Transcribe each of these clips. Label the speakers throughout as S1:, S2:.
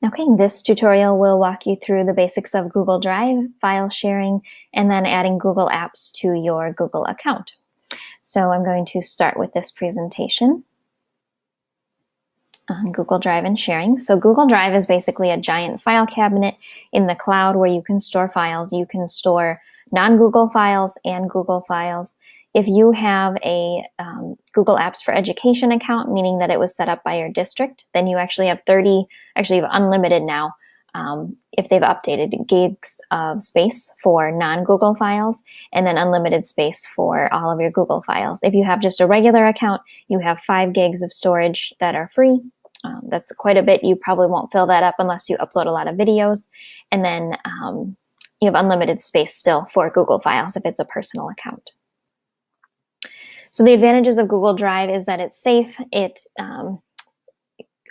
S1: Okay, this tutorial will walk you through the basics of Google Drive, file sharing, and then adding Google Apps to your Google account. So I'm going to start with this presentation on Google Drive and sharing. So Google Drive is basically a giant file cabinet in the cloud where you can store files. You can store non-Google files and Google files. If you have a Google Apps for Education account, meaning that it was set up by your district, then you actually have unlimited now, if they've updated, gigs of space for non-Google files, and then unlimited space for all of your Google files. If you have just a regular account, you have 5 gigs of storage that are free. That's quite a bit. You probably won't fill that up unless you upload a lot of videos. And then you have unlimited space still for Google files if it's a personal account. So the advantages of Google Drive is that it's safe. It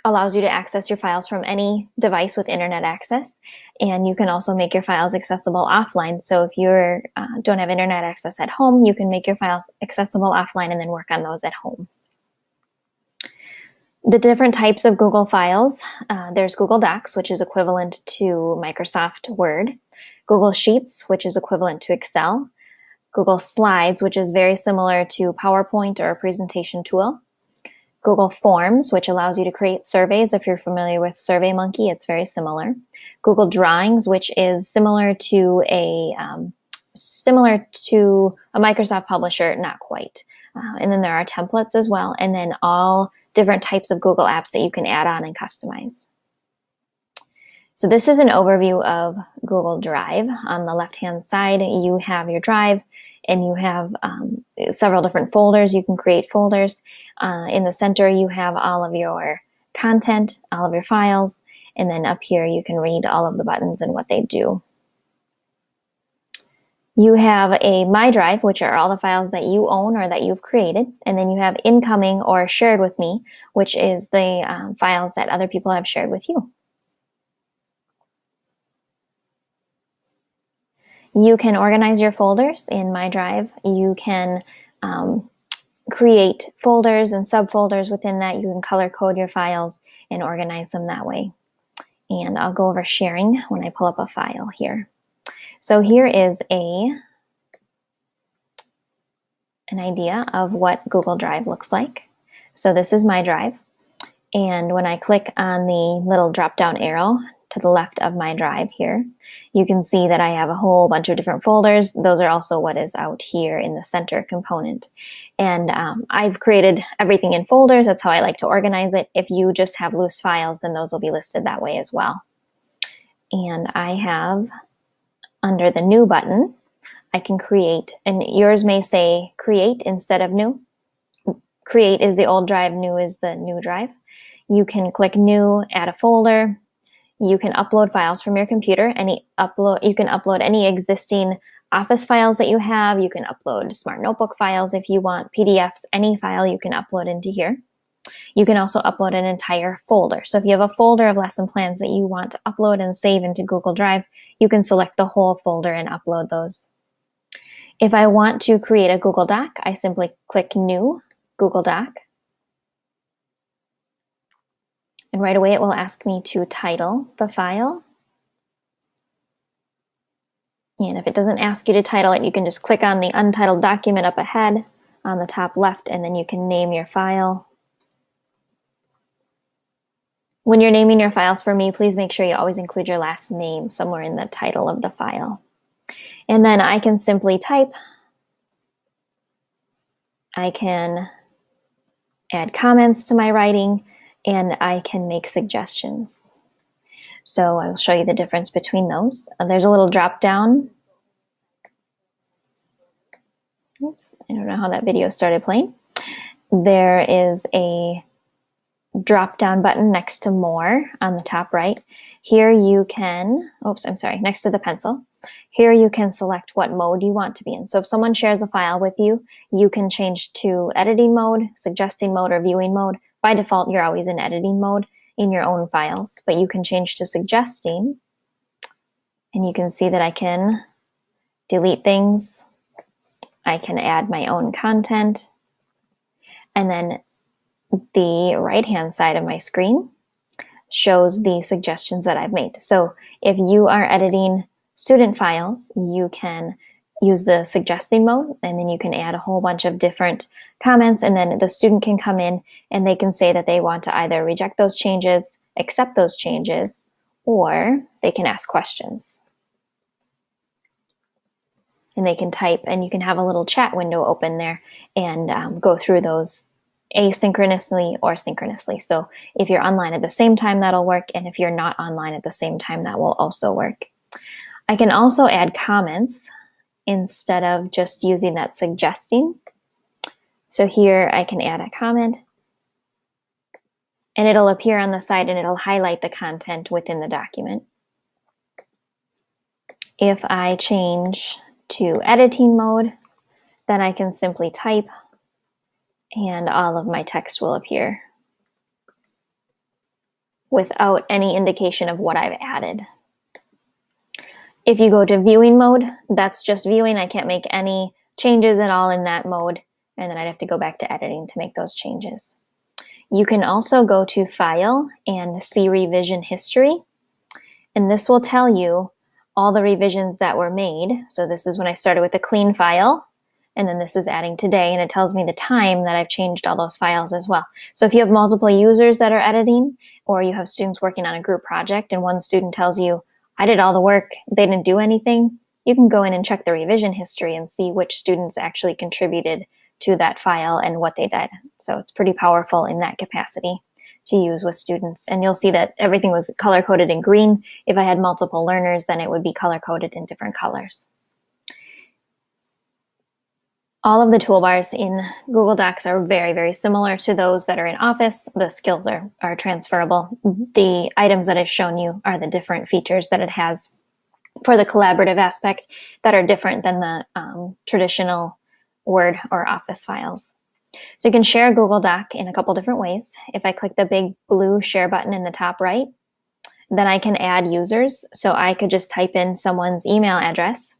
S1: allows you to access your files from any device with internet access, and you can also make your files accessible offline. So if you don't have internet access at home, you can make your files accessible offline and then work on those at home. The different types of Google files, there's Google Docs, which is equivalent to Microsoft Word, Google Sheets, which is equivalent to Excel, Google Slides, which is very similar to PowerPoint or a presentation tool, Google Forms, which allows you to create surveys. If you're familiar with SurveyMonkey, it's very similar. Google Drawings, which is similar to a Microsoft Publisher, not quite. And then there are templates as well, and then all different types of Google Apps that you can add on and customize. So this is an overview of Google Drive. On the left-hand side, you have your drive, and you have several different folders. You can create folders. In the center, you have all of your content, all of your files, and then up here, you can read all of the buttons and what they do. You have a My Drive, which are all the files that you own or that you've created, and then you have Incoming or Shared with Me, which is the files that other people have shared with you. You can organize your folders in My Drive. You can create folders and subfolders within that. You can color code your files and organize them that way. And I'll go over sharing when I pull up a file here. So here is an idea of what Google Drive looks like. So this is My Drive. And when I click on the little drop-down arrow to the left of My Drive here, you can see that I have a whole bunch of different folders. Those are also what is out here in the center component. And I've created everything in folders. That's how I like to organize it. If you just have loose files, then those will be listed that way as well. And I have, under the New button, I can create, and yours may say Create instead of New. Create is the old drive, New is the new drive. You can click New, add a folder. You can upload files from your computer. You can upload any existing Office files that you have. You can upload Smart Notebook files if you want, PDFs, any file you can upload into here. You can also upload an entire folder. So if you have a folder of lesson plans that you want to upload and save into Google Drive, you can select the whole folder and upload those. If I want to create a Google Doc, I simply click New, Google Doc. And right away, it will ask me to title the file. And if it doesn't ask you to title it, you can just click on the Untitled Document up ahead on the top left, and then you can name your file. When you're naming your files for me, please make sure you always include your last name somewhere in the title of the file. And then I can simply type. I can add comments to my writing, and I can make suggestions. So I'll show you the difference between those. There's a little drop down. Oops, I don't know how that video started playing. There is a drop down button next to More on the top right. Here you can, next to the pencil. Here you can select what mode you want to be in. So if someone shares a file with you, you can change to editing mode, suggesting mode, or viewing mode. By default, you're always in editing mode in your own files, but you can change to suggesting, and you can see that I can delete things. I can add my own content, and then the right-hand side of my screen, shows the suggestions that I've made. So if you are editing student files, you can use the suggesting mode, and then you can add a whole bunch of different comments, and then the student can come in and they can say that they want to either reject those changes, accept those changes, or they can ask questions. And they can type, and you can have a little chat window open there and go through those asynchronously or synchronously. So if you're online at the same time, that'll work, and if you're not online at the same time, that will also work. I can also add comments instead of just using that suggesting. So here I can add a comment, and it'll appear on the side and it'll highlight the content within the document. If I change to editing mode, then I can simply type and all of my text will appear without any indication of what I've added. If you go to viewing mode, that's just viewing. I can't make any changes at all in that mode, and then I'd have to go back to editing to make those changes. You can also go to File and see Revision History, and this will tell you all the revisions that were made. So this is when I started with a clean file, and then this is adding today, and it tells me the time that I've changed all those files as well. So if you have multiple users that are editing, or you have students working on a group project and one student tells you, I did all the work, they didn't do anything, you can go in and check the revision history and see which students actually contributed to that file and what they did. So it's pretty powerful in that capacity to use with students. And you'll see that everything was color-coded in green. If I had multiple learners, then it would be color-coded in different colors. All of the toolbars in Google Docs are very, very similar to those that are in Office. The skills are transferable. The items that I've shown you are the different features that it has for the collaborative aspect that are different than the traditional Word or Office files. So you can share a Google Doc in a couple different ways. If I click the big blue share button in the top right, then I can add users. So I could just type in someone's email address.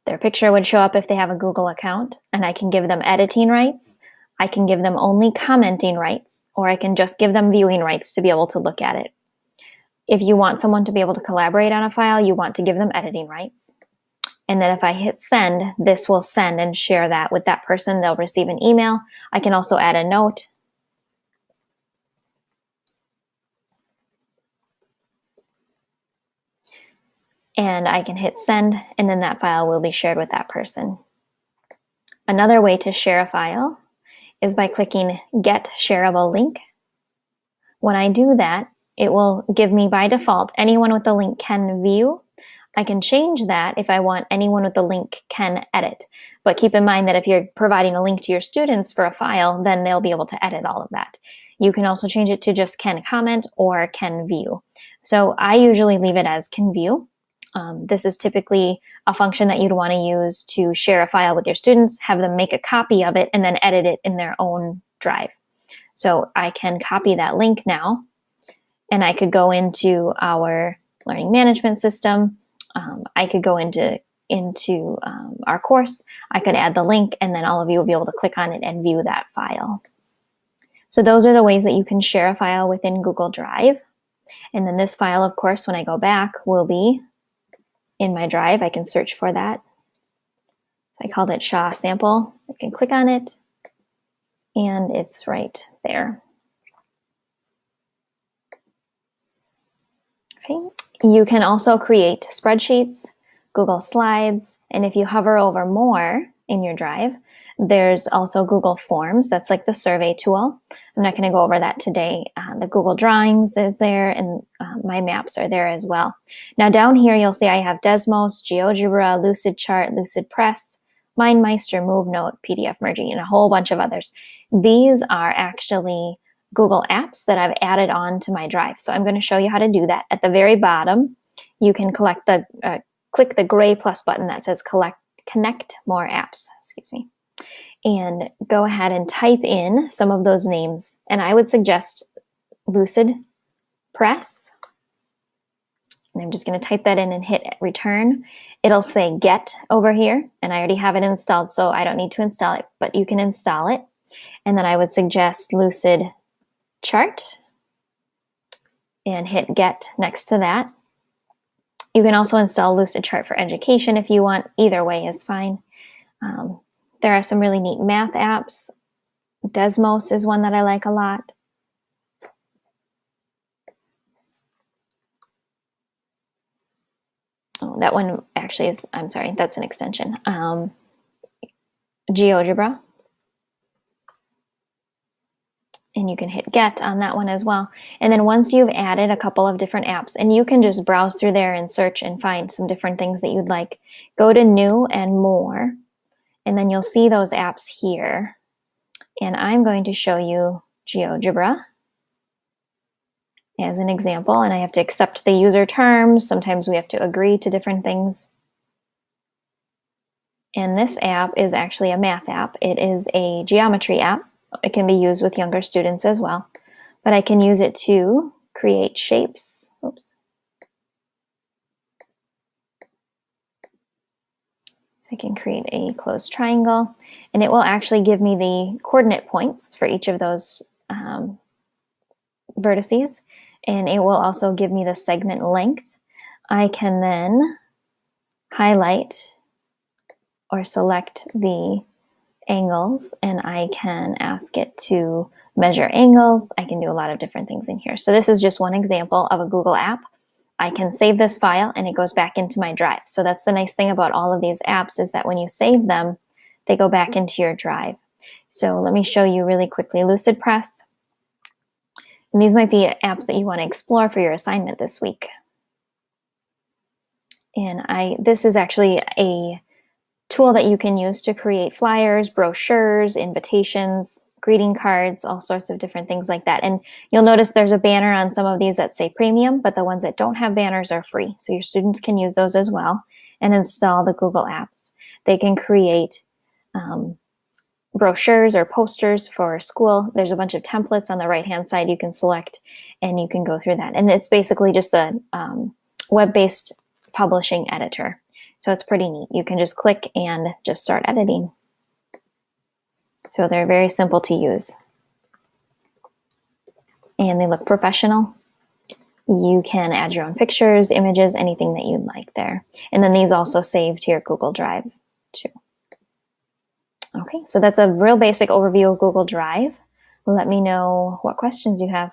S1: Their picture would show up if they have a Google account, and I can give them editing rights. I can give them only commenting rights, or I can just give them viewing rights to be able to look at it. If you want someone to be able to collaborate on a file, you want to give them editing rights. And then if I hit send, this will send and share that with that person. They'll receive an email. I can also add a note. And I can hit send, and then that file will be shared with that person. Another way to share a file is by clicking Get Shareable Link. When I do that, it will give me by default anyone with the link can view. I can change that if I want anyone with the link can edit. But keep in mind that if you're providing a link to your students for a file, then they'll be able to edit all of that. You can also change it to just can comment or can view. So I usually leave it as can view. This is typically a function that you'd want to use to share a file with your students, have them make a copy of it, and then edit it in their own drive. So I can copy that link now, and I could go into our learning management system. I could go into our course. I could add the link, and then all of you will be able to click on it and view that file. So those are the ways that you can share a file within Google Drive. And then this file, of course, when I go back, will be in my drive. I can search for that. So I called it Shaw Sample. I can click on it, and it's right there. Okay. You can also create spreadsheets, Google Slides, and if you hover over more in your drive, there's also Google Forms. That's like the survey tool. I'm not going to go over that today. The Google Drawings is there, and my maps are there as well. Now down here, you'll see I have Desmos, GeoGebra, Lucidchart, LucidPress, MindMeister, MoveNote, PDF Merging, and a whole bunch of others. These are actually Google Apps that I've added on to my drive. So I'm going to show you how to do that. At the very bottom, you can click the gray plus button that says Connect More Apps. Excuse me. And go ahead and type in some of those names. And I would suggest LucidPress. And I'm just going to type that in and hit return. It'll say Get over here, and I already have it installed, so I don't need to install it, but you can install it. And then I would suggest Lucidchart. and hit Get next to that. You can also install Lucidchart for education if you want. Either way is fine. There are some really neat math apps. Desmos is one that I like a lot. Oh, that one actually is, I'm sorry, that's an extension. GeoGebra. And you can hit Get on that one as well. And then once you've added a couple of different apps, and you can just browse through there and search and find some different things that you'd like, go to New and More, and then you'll see those apps here. And I'm going to show you GeoGebra as an example, and I have to accept the user terms. Sometimes we have to agree to different things. And this app is actually a math app. It is a geometry app. It can be used with younger students as well, but I can use it to create shapes. Oops. So I can create a closed triangle, and it will actually give me the coordinate points for each of those vertices, and it will also give me the segment length. I can then highlight or select the angles, and I can ask it to measure angles. I can do a lot of different things in here. So this is just one example of a Google app. I can save this file and it goes back into my drive. So that's the nice thing about all of these apps, is that when you save them, they go back into your drive. So let me show you really quickly LucidPress. And these might be apps that you want to explore for your assignment this week. And this is actually a tool that you can use to create flyers, brochures, invitations, greeting cards, all sorts of different things like that. And you'll notice there's a banner on some of these that say premium, but the ones that don't have banners are free. So your students can use those as well and install the Google apps. They can create brochures or posters for school. There's a bunch of templates on the right-hand side you can select, and you can go through that. And it's basically just a web-based publishing editor. So it's pretty neat. You can just click and just start editing. So they're very simple to use. And they look professional. You can add your own pictures, images, anything that you'd like there. And then these also save to your Google Drive too. Okay, so that's a real basic overview of Google Drive. Let me know what questions you have.